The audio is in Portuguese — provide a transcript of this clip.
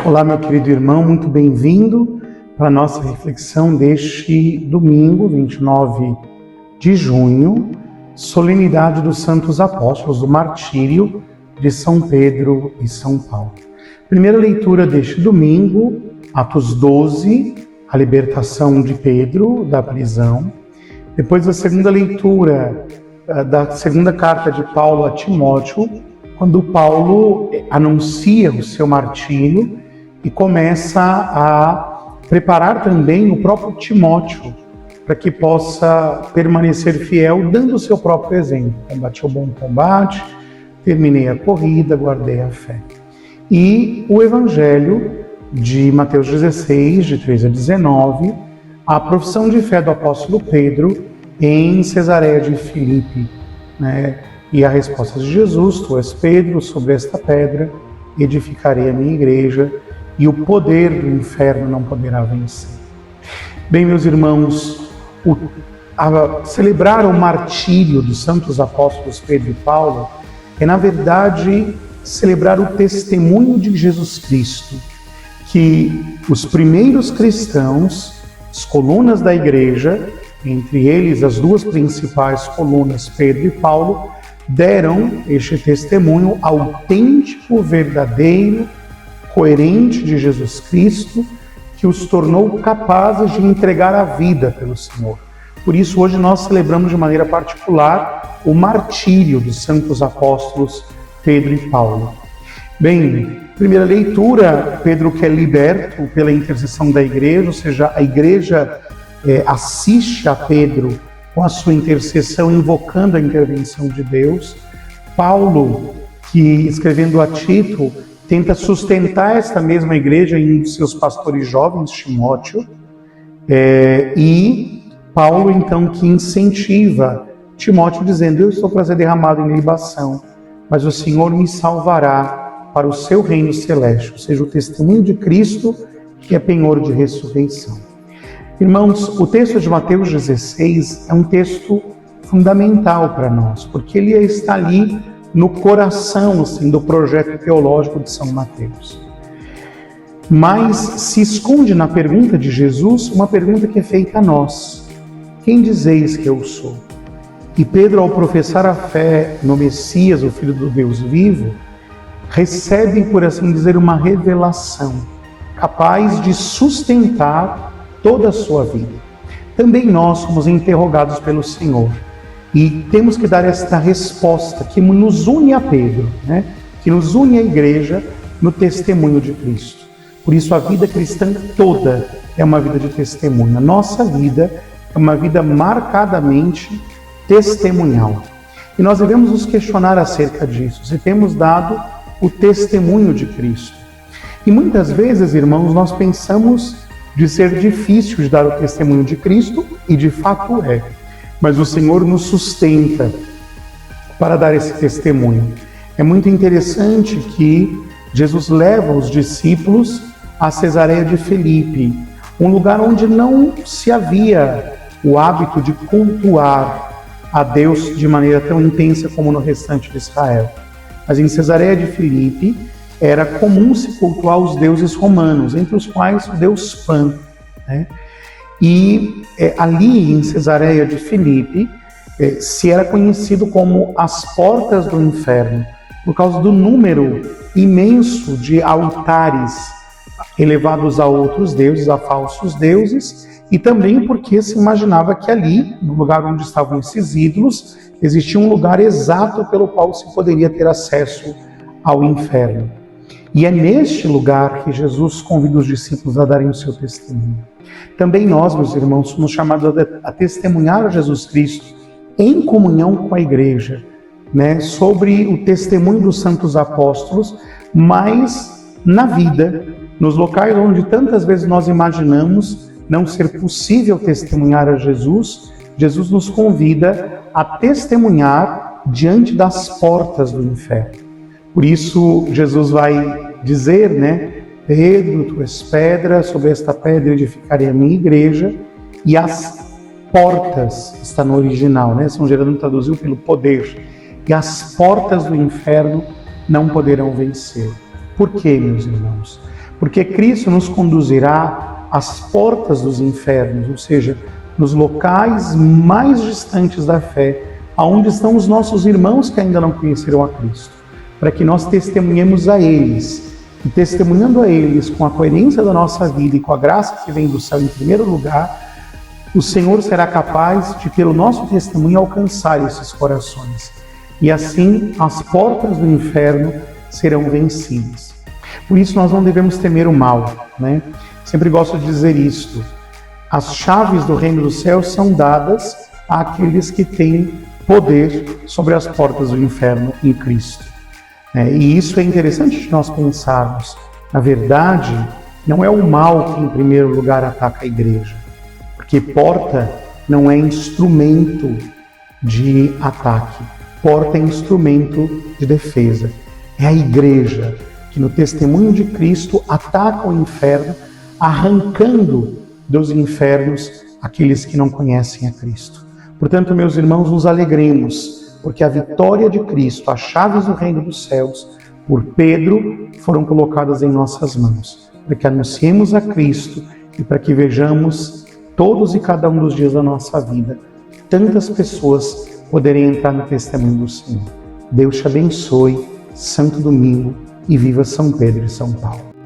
Olá, meu querido irmão, muito bem-vindo para a nossa reflexão deste domingo, 29 de junho, solenidade dos Santos Apóstolos, do martírio de São Pedro e São Paulo. Primeira leitura deste domingo, Atos 12, a libertação de Pedro da prisão. Depois a segunda leitura da segunda carta de Paulo a Timóteo, quando Paulo anuncia o seu martírio e começa a preparar também o próprio Timóteo para que possa permanecer fiel, dando o seu próprio exemplo. Combati o bom combate, terminei a corrida, guardei a fé. E o Evangelho de Mateus 16, de 13 a 19, a profissão de fé do apóstolo Pedro em Cesareia de Filipe, né? E a resposta de Jesus: Tu és Pedro, sobre esta pedra edificarei a minha igreja, e o poder do inferno não poderá vencer. Bem, meus irmãos, celebrar o martírio dos santos apóstolos Pedro e Paulo é, na verdade, celebrar o testemunho de Jesus Cristo, que os primeiros cristãos, as colunas da igreja, entre eles as duas principais colunas, Pedro e Paulo, deram este testemunho autêntico, verdadeiro, coerente de Jesus Cristo, que os tornou capazes de entregar a vida pelo Senhor. Por isso, hoje nós celebramos de maneira particular o martírio dos santos apóstolos Pedro e Paulo. Bem, primeira leitura, Pedro que é liberto pela intercessão da igreja, ou seja, a igreja assiste a Pedro com a sua intercessão, invocando a intervenção de Deus. Paulo, que escrevendo a Tito, tenta sustentar esta mesma igreja em um de seus pastores jovens, Timóteo, e Paulo, então, que incentiva Timóteo, dizendo: eu estou para ser derramado em libação, mas o Senhor me salvará para o seu reino celeste, ou seja, o testemunho de Cristo, que é penhor de ressurreição. Irmãos, o texto de Mateus 16 é um texto fundamental para nós, porque ele está ali no coração, assim, do projeto teológico de São Mateus. Mas se esconde na pergunta de Jesus uma pergunta que é feita a nós: quem dizeis que eu sou? E Pedro, ao professar a fé no Messias, o Filho do Deus vivo, recebe, por assim dizer, uma revelação capaz de sustentar toda a sua vida. Também nós somos interrogados pelo Senhor e temos que dar esta resposta que nos une a Pedro, né? Que nos une à igreja no testemunho de Cristo. Por isso a vida cristã toda é uma vida de testemunho. A nossa vida é uma vida marcadamente testemunhal. E nós devemos nos questionar acerca disso, se temos dado o testemunho de Cristo. E muitas vezes, irmãos, nós pensamos de ser difícil de dar o testemunho de Cristo, e de fato é. Mas o Senhor nos sustenta para dar esse testemunho. É muito interessante que Jesus leva os discípulos a Cesareia de Filipe, um lugar onde não se havia o hábito de cultuar a Deus de maneira tão intensa como no restante de Israel. Mas em Cesareia de Filipe era comum se cultuar os deuses romanos, entre os quais o deus Pan, né? E ali em Cesareia de Filipe se era conhecido como as portas do inferno, por causa do número imenso de altares elevados a outros deuses, a falsos deuses, e também porque se imaginava que ali, no lugar onde estavam esses ídolos, existia um lugar exato pelo qual se poderia ter acesso ao inferno. E é neste lugar que Jesus convida os discípulos a darem o seu testemunho. Também nós, meus irmãos, somos chamados a testemunhar a Jesus Cristo em comunhão com a igreja, né, sobre o testemunho dos santos apóstolos, mas na vida, nos locais onde tantas vezes nós imaginamos não ser possível testemunhar a Jesus, Jesus nos convida a testemunhar diante das portas do inferno. Por isso, Jesus vai dizer, né, Pedro, tu és pedra, sobre esta pedra edificarei a minha igreja, e as portas, está no original, né? São Gerando traduziu pelo poder, e as portas do inferno não poderão vencer. Por quê, meus irmãos? porque Cristo nos conduzirá às portas dos infernos, ou seja, nos locais mais distantes da fé, aonde estão os nossos irmãos que ainda não conheceram a Cristo, para que nós testemunhemos a eles, e testemunhando a eles com a coerência da nossa vida e com a graça que vem do céu em primeiro lugar, o Senhor será capaz de, pelo nosso testemunho, alcançar esses corações. E assim, as portas do inferno serão vencidas. Por isso, nós não devemos temer o mal, né? Sempre gosto de dizer isto. As chaves do reino dos céus são dadas àqueles que têm poder sobre as portas do inferno em Cristo. E isso é interessante de nós pensarmos. Na verdade, não é o mal que, em primeiro lugar, ataca a igreja. Porque porta não é instrumento de ataque. Porta é instrumento de defesa. É a igreja que, no testemunho de Cristo, ataca o inferno, arrancando dos infernos aqueles que não conhecem a Cristo. Portanto, meus irmãos, nos alegremos, porque a vitória de Cristo, as chaves do reino dos céus, por Pedro, foram colocadas em nossas mãos, para que anunciemos a Cristo e para que vejamos todos e cada um dos dias da nossa vida tantas pessoas poderem entrar no testemunho do Senhor. Deus te abençoe, Santo Domingo, e viva São Pedro e São Paulo.